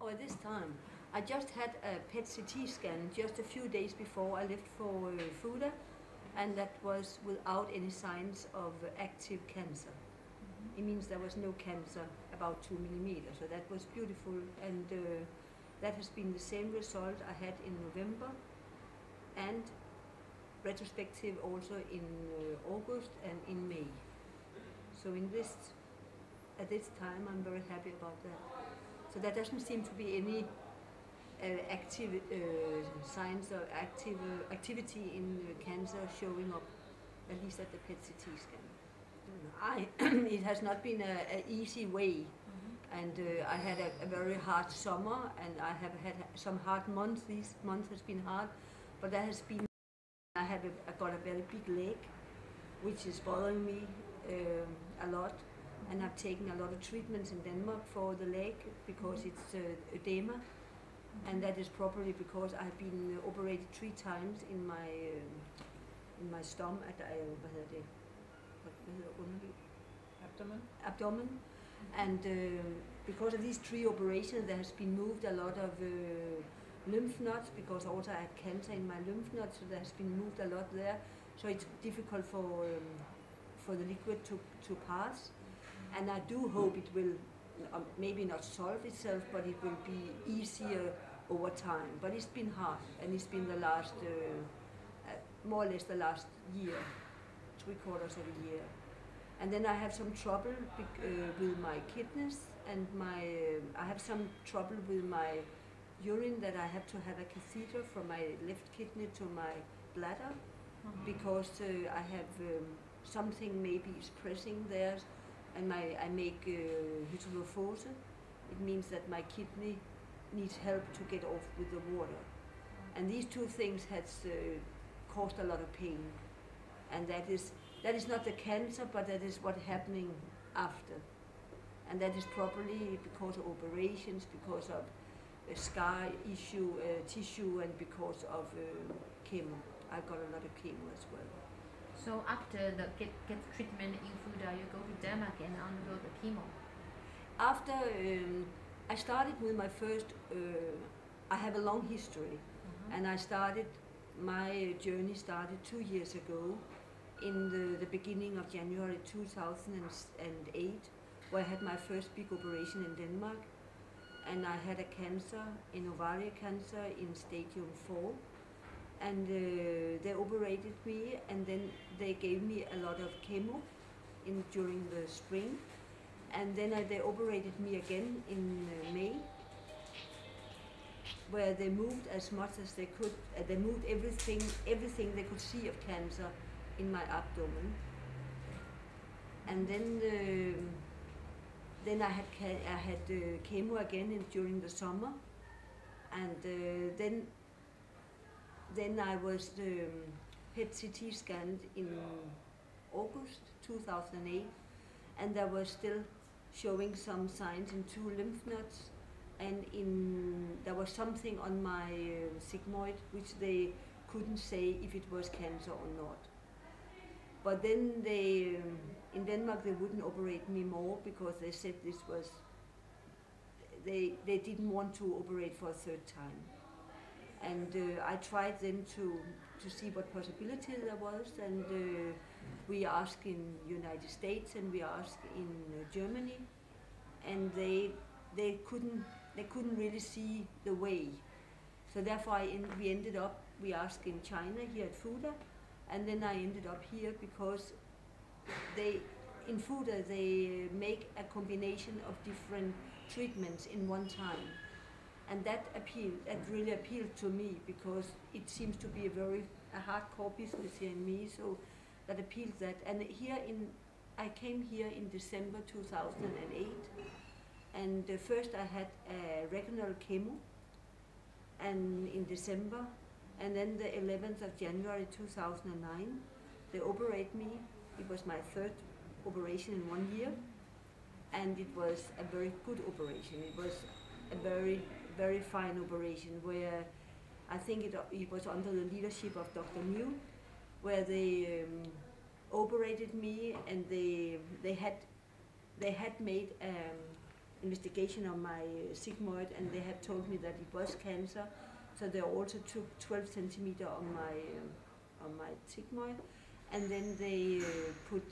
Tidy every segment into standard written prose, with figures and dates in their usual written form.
Or at this time, I just had a PET CT scan just a few days before I left for Fuda, and that was without any signs of active cancer. It means there was no cancer about 2 millimeters, so that was beautiful, and that has been the same result I had in November, and retrospective also in August and in May. So at this time, I'm very happy about that. So there doesn't seem to be any active signs or activity in cancer showing up, at least at the PET CT scan. It has not been an easy way, and I had a very hard summer, and I have had some hard months. This month has been hard, but there has been. I got a very big leg, which is bothering me a lot, and I've taken a lot of treatments in Denmark for the leg because it's edema, and that is probably because I've been operated 3 times in my stomach at abdomen, and because of these 3 operations, there has been moved a lot of lymph nodes, because also I had cancer in my lymph nodes, so there has been moved a lot there. So it's difficult for the liquid to pass, and I do hope it will maybe not solve itself, but it will be easier over time. But it's been hard, and it's been the last, more or less the last year, 3/4 of a year. And then I have some trouble with my kidneys, and I have some trouble with my urine, that I have to have a catheter from my left kidney to my bladder, because I have something maybe is pressing there, and I make hydrophose. It means that my kidney needs help to get off with the water. And these 2 things has caused a lot of pain. And that is not the cancer, but that is what's happening after. And that is probably because of operations, because of a scar issue, tissue, and because of chemo. I got a lot of chemo as well. So after the get treatment in Fuda, you go to Denmark and undergo the chemo? After I started with my first, I have a long history, and my journey started 2 years ago in the beginning of January 2008, where I had my first big operation in Denmark, and I had a cancer, an ovarian cancer in stadium 4, and they operated me, and then they gave me a lot of chemo during the spring, and then they operated me again in May, where they moved as much as they could. They moved everything they could see of cancer in my abdomen, and then I had chemo again during the summer, and then I was PET CT scanned in August 2008, and there was still showing some signs in 2 lymph nodes, and there was something on my sigmoid which they couldn't say if it was cancer or not. But then in Denmark they wouldn't operate me more, because they said this was, they didn't want to operate for a 3rd time. And I tried then to see what possibility there was, and we asked in United States, and we asked in Germany, and they couldn't really see the way. So therefore we asked in China here at Fuda, and then I ended up here because in Fuda they make a combination of different treatments in one time. And that really appealed to me, because it seems to be a hardcore business here in me, so that appealed that. And I came here in December 2008, and first I had a regional chemo, and in December, and then the 11th of January 2009, they operated me. It was my 3rd operation in 1 year, and it was a very good operation. It was a very, very fine operation, where I think it was under the leadership of Dr. New, where they operated me, and they had made investigation on my sigmoid, and they had told me that it was cancer. So they also took 12 centimeter on my sigmoid, and then they put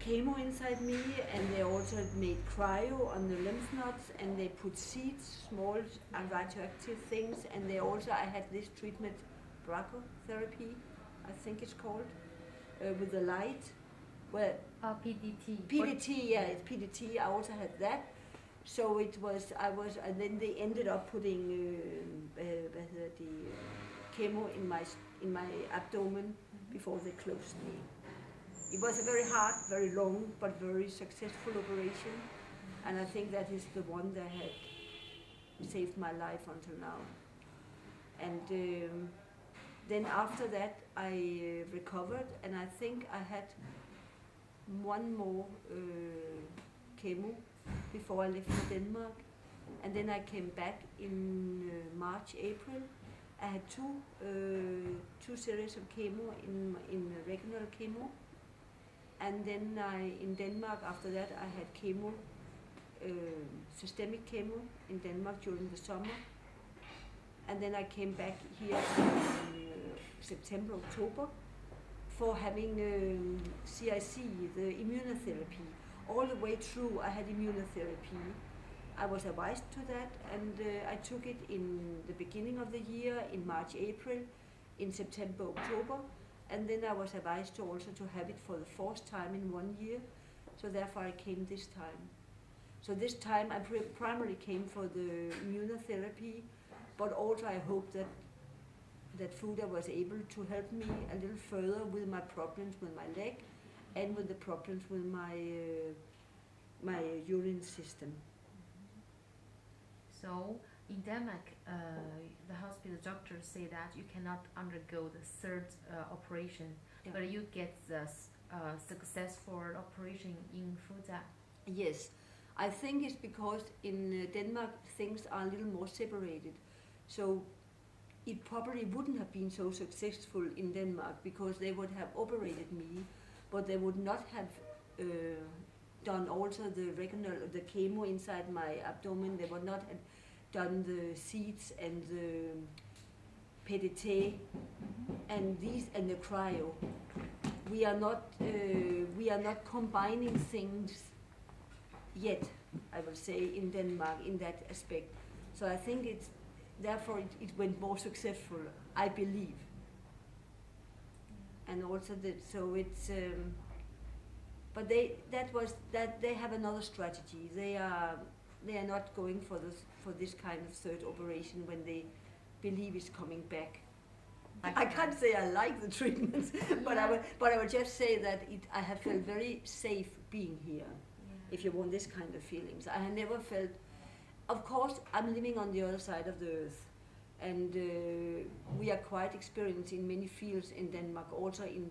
chemo inside me, and they also made cryo on the lymph nodes, and they put seeds, small radioactive things, and they also, I had this treatment, brachytherapy, I think it's called, with the light. Well, PDT. PDT, yeah, it's PDT. I also had that. So it was, and then they ended up putting the chemo in my abdomen before they closed me. It was a very hard, very long, but very successful operation, and I think that is the one that had saved my life until now. And then after that, I recovered, and I think I had one more chemo before I left for Denmark, and then I came back in March, April. I had two series of chemo in regular chemo. And then in Denmark, after that, I had chemo, systemic chemo in Denmark during the summer. And then I came back here in September, October, for having CIC, the immunotherapy. All the way through, I had immunotherapy. I was advised to that, and I took it in the beginning of the year, in March, April, in September, October. And then I was advised to also to have it for the fourth time in 1 year. So therefore I came this time. So this time I primarily came for the immunotherapy, but also I hope that Fuda was able to help me a little further with my problems with my leg and with the problems with my urine system. So in Denmark, the hospital doctors say that you cannot undergo the third operation, but you get the successful operation in Fuda. Yes, I think it's because in Denmark things are a little more separated. So it probably wouldn't have been so successful in Denmark because they would have operated me, but they would not have done also the chemo inside my abdomen. They would not have done the seeds and the PDT and the cryo. We are not combining things yet, I will say, in Denmark in that aspect. So I think therefore it went more successful, I believe. And also but they have another strategy. They are not going for this kind of third operation when they believe it's coming back. I can't say I like the treatments, but I would just say that I have felt very safe being here. If you want this kind of feelings, I have never felt. Of course, I'm living on the other side of the earth, and we are quite experienced in many fields in Denmark, also in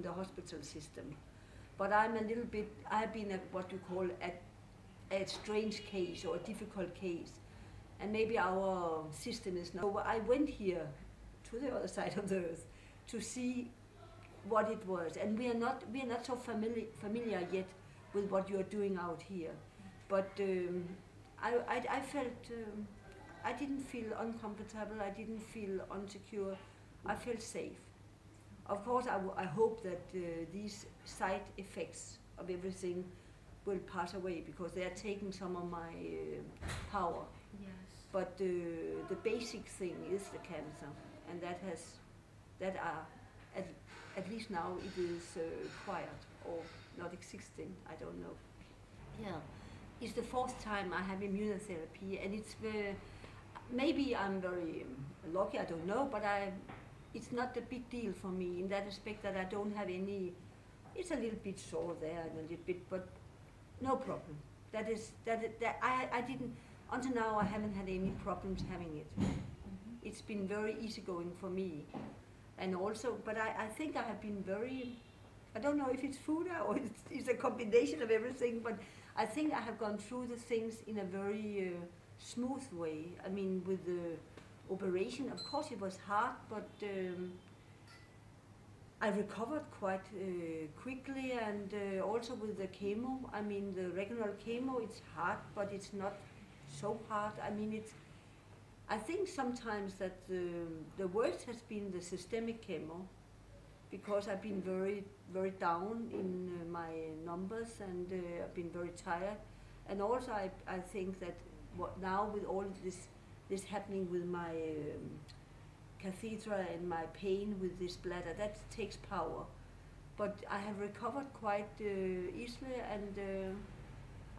the hospital system. But I'm a little bit. I have been what you call a strange case or a difficult case, and maybe our system is not. So I went here to the other side of the earth to see what it was, and we are not so familiar yet with what you are doing out here. But I felt I didn't feel uncomfortable. I didn't feel insecure. I felt safe. Of course, I hope that these side effects of everything will pass away because they are taking some of my power. Yes. But the basic thing is the cancer, and at least now it is quiet or not existing. I don't know. Yeah, it's the fourth time I have immunotherapy, and it's maybe I'm very lucky. I don't know, but it's not a big deal for me in that aspect that I don't have any. It's a little bit sore there and a little bit, but no problem. That I didn't until now. I haven't had any problems having it. It's been very easygoing for me, and also, but I think I have been very. I don't know if it's food or it's a combination of everything, but I think I have gone through the things in a very smooth way. I mean, with the operation, of course it was hard, but I recovered quite quickly, and also with the chemo. I mean, the regular chemo, it's hard, but it's not so hard. I mean, it's. I think sometimes that the worst has been the systemic chemo, because I've been very, very down in my numbers, and I've been very tired. And also, I think that now with all this happening with my catheter and my pain with this bladder, that takes power. But I have recovered quite easily, and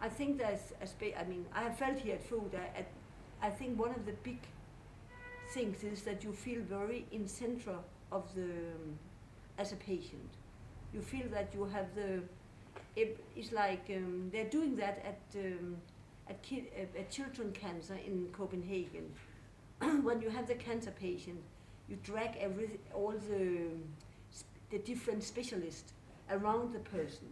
I think there's I mean, I have felt here at Food. I think one of the big things is that you feel very in center of the as a patient. You feel that you have it's like they're doing that at children cancer in Copenhagen. When you have the cancer patient, you drag all the different specialists around the person,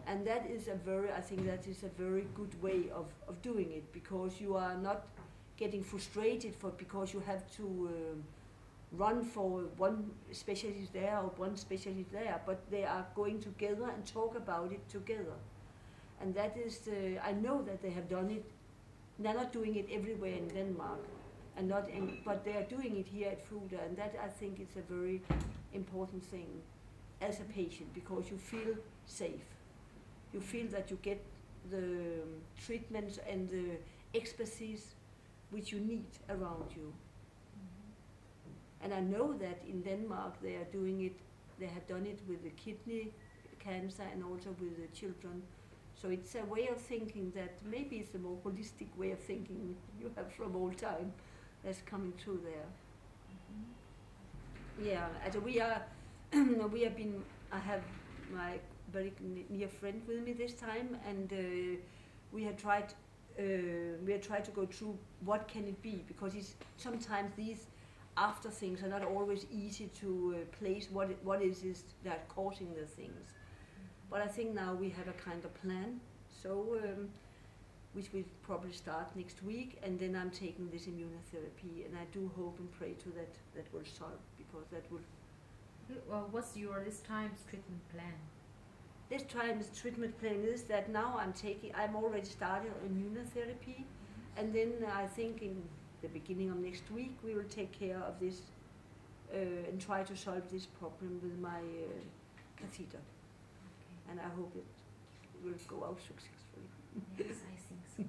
and that is I think that is a very good way of doing it, because you are not getting frustrated because you have to run for one specialist there or one specialist there, but they are going together and talk about it together. And that is, I know that they have done it. They're not doing it everywhere in Denmark, and but they are doing it here at Fuda, and that I think is a very important thing as a patient, because you feel safe. You feel that you get the treatments and the expertise which you need around you. And I know that in Denmark they are doing it, they have done it with the kidney cancer and also with the children. So it's a way of thinking that maybe it's a more holistic way of thinking you have from all time that's coming through there. Yeah, and we have been, I have my very near friend with me this time, and we have tried to go through what can it be, because sometimes these after things are not always easy to place what is that causing the things. But I think now we have a kind of plan, so which will probably start next week, and then I'm taking this immunotherapy, and I do hope and pray to that will solve, because that will. What's this time's treatment plan? This time's treatment plan is that now I'm already started immunotherapy, and then I think in the beginning of next week we will take care of this and try to solve this problem with my catheter. Okay. And I hope it will go out successfully. Yes, I think so.